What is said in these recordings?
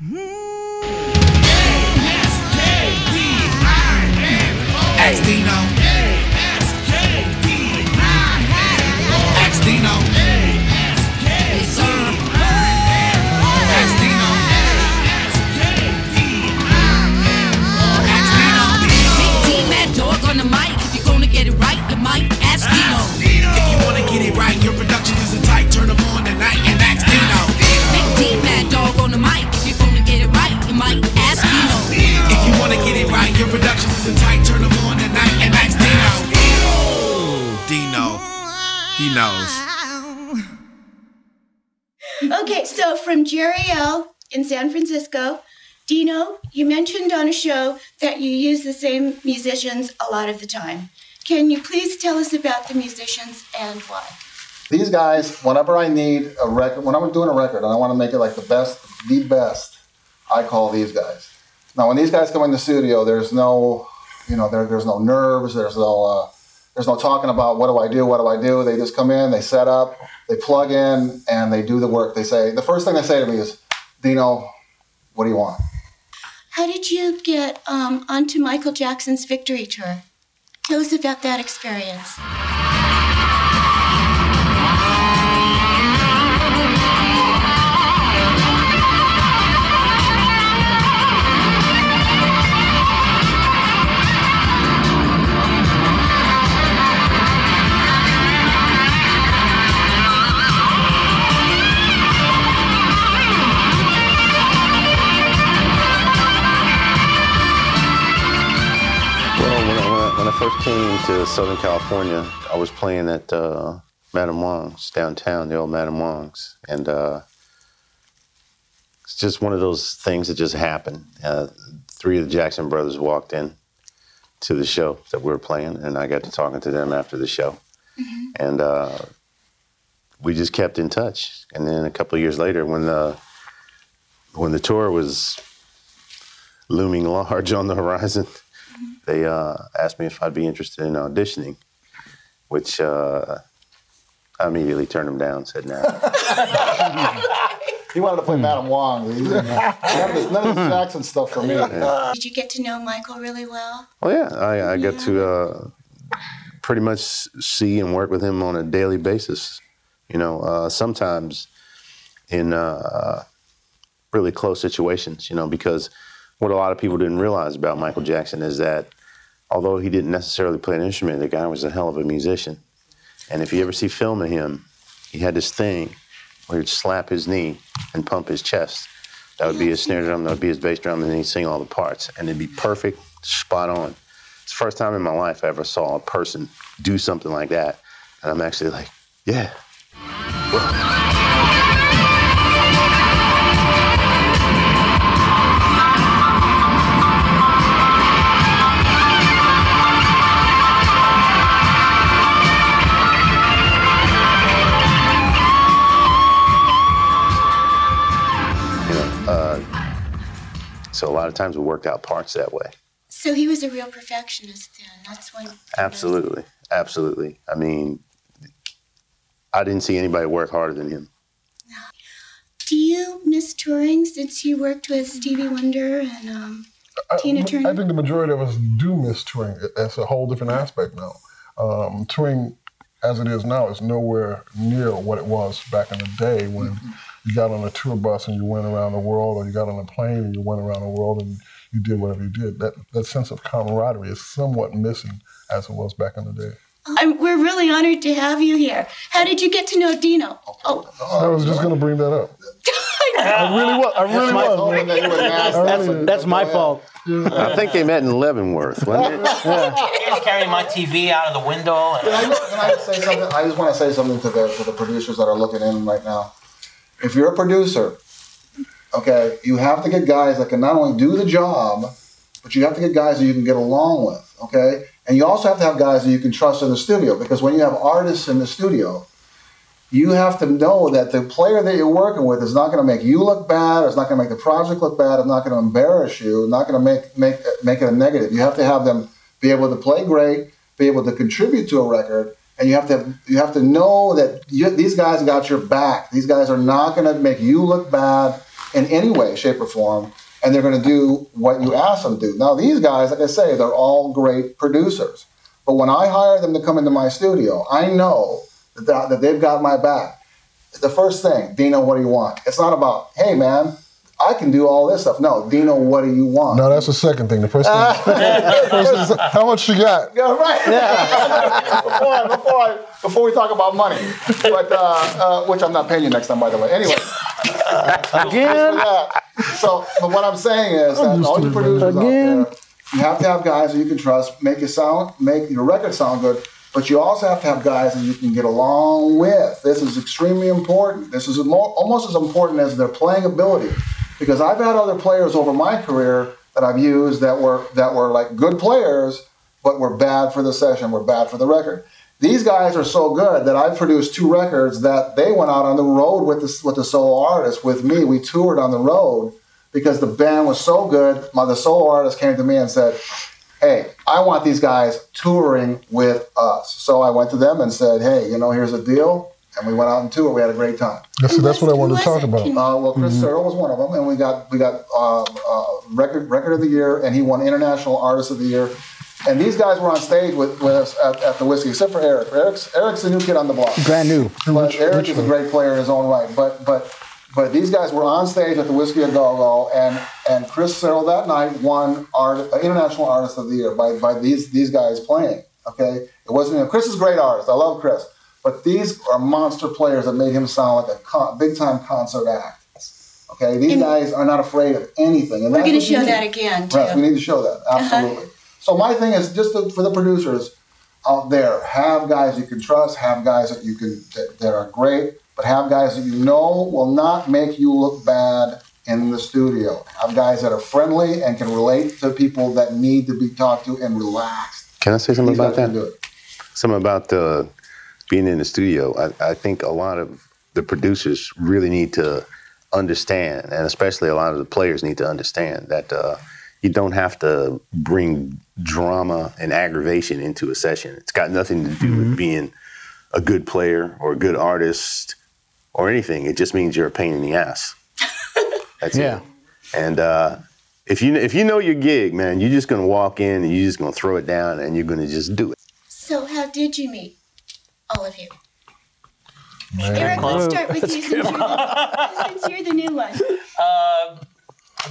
Ask Dino. Ask Dino. Your production isn't tight, turn them on tonight and ask Dino. Big D, mad dog on the mic. If you're gonna get it right, you might ask Dino. If you wanna get it right, your production isn't tight, turn them on tonight and ask Dino. Dino. He knows. Okay, so from Jerry L. in San Francisco, Dino, you mentioned on a show that you use the same musicians a lot of the time. Can you please tell us about the musicians and why? These guys, whenever I need a record, when I'm doing a record and I want to make it like the best, I call these guys. Now, when these guys come in the studio, there's no, there's no nerves, there's no talking about what do I do. They just come in, they set up, they plug in, and they do the work. The first thing they say to me is, Dino, what do you want? How did you get onto Michael Jackson's Victory Tour? Tell us about that experience. When I first came to Southern California, I was playing at Maddalone's downtown, the old Maddalone's, and it's just one of those things that just happened. 3 of the Jackson brothers walked in to the show that we were playing, and I got to talking to them after the show, and we just kept in touch. And then a couple of years later, when the tour was looming large on the horizon, they asked me if I'd be interested in auditioning, which I immediately turned them down, said no. He wanted to play Madame Wong. None of this Jackson stuff for me. Yeah. Did you get to know Michael really well? Oh, yeah. I got to pretty much see and work with him on a daily basis. Sometimes in really close situations, because what a lot of people didn't realize about Michael Jackson is that although he didn't necessarily play an instrument, the guy was a hell of a musician. And if you ever see film of him, he had this thing where he'd slap his knee and pump his chest. That would be his snare drum, that would be his bass drum, and then he'd sing all the parts. And it'd be perfect, spot on. It's the first time in my life I ever saw a person do something like that. And I'm actually like, yeah. Well, so a lot of times we worked out parts that way. So he was a real perfectionist then. That's why. Absolutely, absolutely. I mean, I didn't see anybody work harder than him. Do you miss touring since you worked with Stevie Wonder and Tina Turner? I think the majority of us do miss touring. That's a whole different aspect now. Touring, as it is now, is nowhere near what it was back in the day when you got on a tour bus and you went around the world, or you got on a plane and you went around the world and you did whatever you did. That sense of camaraderie is somewhat missing as it was back in the day. We're really honored to have you here. How did you get to know Dino? I was just going to bring that up. I really was. That's my fault. I think they met in Leavenworth, wasn't it? He was carrying my TV out of the window. Can I say something? I just want to say something to the producers that are looking in right now. If you're a producer, okay, you have to get guys that can not only do the job, but you have to get guys that you can get along with, okay? And you also have to have guys that you can trust in the studio, because when you have artists in the studio, you have to know that the player that you're working with is not going to make you look bad, or it's not going to make the project look bad, it's not going to embarrass you, not going to make it a negative. You have to have them be able to play great, be able to contribute to a record, and you have to know that these guys got your back. These guys are not going to make you look bad. in any way, shape, or form, and they're going to do what you ask them to do. Now, these guys, like I say, they're all great producers. But when I hire them to come into my studio, I know that they've got my back. The first thing, Dino, what do you want? It's not about, hey, man, I can do all this stuff. No, Dino, what do you want? No, that's the second thing. The first thing, is how much you got? Yeah, right. Yeah. before we talk about money, but which I'm not paying you next time, by the way. Anyway, again. So, but what I'm saying is that all you producers out there, you have to have guys that you can trust, make your record sound good, but you also have to have guys that you can get along with. This is extremely important. This is almost as important as their playing ability, because I've had other players over my career that I've used that were like good players, but were bad for the session, were bad for the record. These guys are so good that I've produced 2 records that they went out on the road with the solo artist with me. We toured on the road because the band was so good. The solo artist came to me and said, hey, I want these guys touring with us. So I went to them and said, hey, here's a deal. And we went out and toured. We had a great time. That's what I wanted to talk about. Well, Chris Searle was one of them, and we got record of the year, and he won International Artist of the Year. And these guys were on stage with us at the Whiskey, except for Eric. Eric's the new kid on the block. Brand new. But Eric is a great player in his own right. But these guys were on stage at the Whiskey a Go-Go, and Chris Searle that night won International Artist of the Year by these guys playing. Okay, it wasn't. Chris is a great artist. I love Chris, but these are monster players that made him sound like a big time concert act. Okay, these guys are not afraid of anything. And we're going to show that again, too. Yes, we need to show that, absolutely. So my thing is just for the producers out there, have guys you can trust, have guys that are great, but have guys that will not make you look bad in the studio. Have guys that are friendly and can relate to people that need to be talked to and relaxed. Can I say something about that? Do it. Something about being in the studio. I think a lot of the producers really need to understand, and especially a lot of the players need to understand that you don't have to bring drama and aggravation into a session. It's got nothing to do with being a good player or a good artist or anything. It just means you're a pain in the ass. That's it. And if you know your gig, man, you're just gonna walk in and you're just gonna throw it down and you're gonna just do it. So how did you meet, all of you? Man. Eric, let's start with you since you're the new one.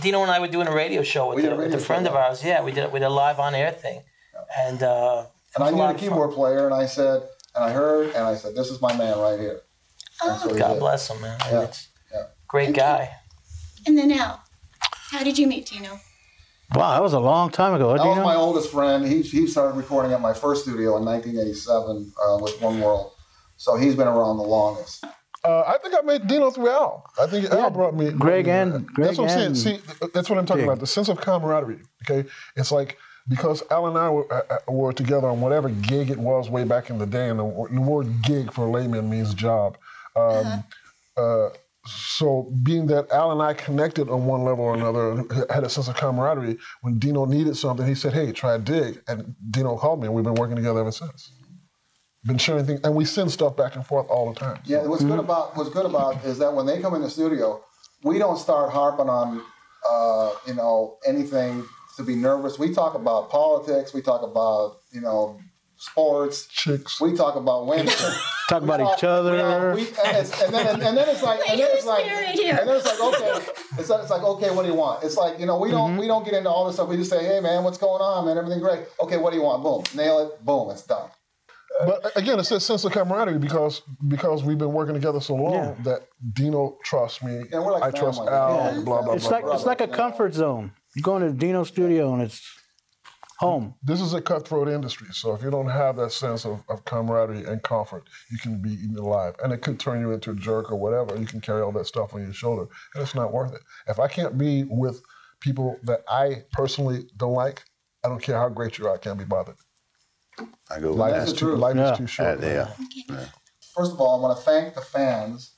Dino and I were doing a radio show with a friend of ours. Yeah, we did a live on air thing, and I knew the keyboard player, and I said, this is my man right here. Oh, God bless him, man. Yeah. Great guy. And then Al, how did you meet Dino? Wow, that was a long time ago. That was my oldest friend. He started recording at my first studio in 1987 with One World. So he's been around the longest. I think I met Dino through Al. I think Al brought me. Greg. That's what I'm saying. See, that's what I'm talking about. The sense of camaraderie. Okay, it's like because Al and I were together on whatever gig it was way back in the day, and the word "gig" for layman means job. So being that Al and I connected on one level or another, had a sense of camaraderie. When Dino needed something, he said, "Hey, try a dig," and Dino called me, and we've been working together ever since. Been sharing things, and we send stuff back and forth all the time. Yeah, what's good about is that when they come in the studio, we don't start harping on anything to be nervous. We talk about politics. We talk about sports. Chicks. We talk about women. Talk about each other. And then it's like okay, what do you want? It's like we don't get into all this stuff. We just say, hey man, what's going on, man? Everything great. Okay, what do you want? Boom, nail it. Boom, it's done. But again, it's a sense of camaraderie because we've been working together so long that Dino trusts me. Yeah, we're like I trust Al. Blah blah It's blah. like it's like a comfort zone. You go into Dino's studio and it's home. This is a cutthroat industry, so if you don't have that sense of camaraderie and comfort, you can be eaten alive, and it could turn you into a jerk or whatever. You can carry all that stuff on your shoulder, and it's not worth it. If I can't be with people that I personally don't like, I don't care how great you are. I can't be bothered. I go. Life is too short. First of all, I want to thank the fans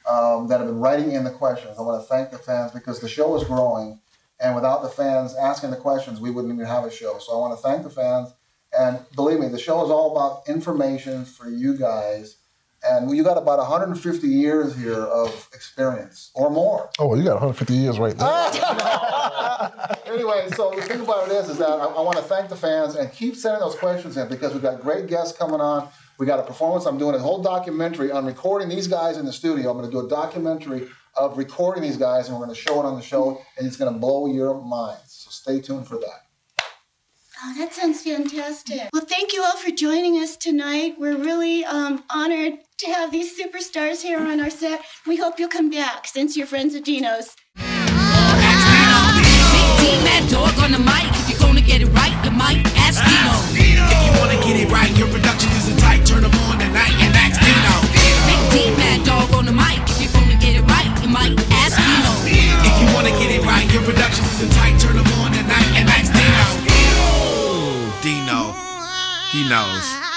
that have been writing in the questions. I want to thank the fans because the show is growing, and without the fans asking the questions, we wouldn't even have a show. So I want to thank the fans, and believe me, the show is all about information for you guys And you got about 150 years here of experience or more. Oh, you got 150 years right there. Anyway, so the thing about it is that I want to thank the fans and keep sending those questions in because we've got great guests coming on. We got a performance. I'm doing a whole documentary on recording these guys in the studio. I'm going to do a documentary of recording these guys, and we're going to show it on the show, and it's going to blow your minds. So stay tuned for that. Oh, that sounds fantastic. Well, thank you all for joining us tonight. We're really honored to have these superstars here on our set. We hope you'll come back since you're friends of Dino's. Big D, Mad Dog on the mic. If you're gonna get it right, you might ask Dino. If you wanna get it right, your production isn't tight. Turn them on tonight and ask Dino. Big D, Mad Dog on the mic. If you're gonna get it right, you might ask Dino. If you wanna get it right, your production isn't tight. Turn them on tonight and ask Dino. Dino, he knows.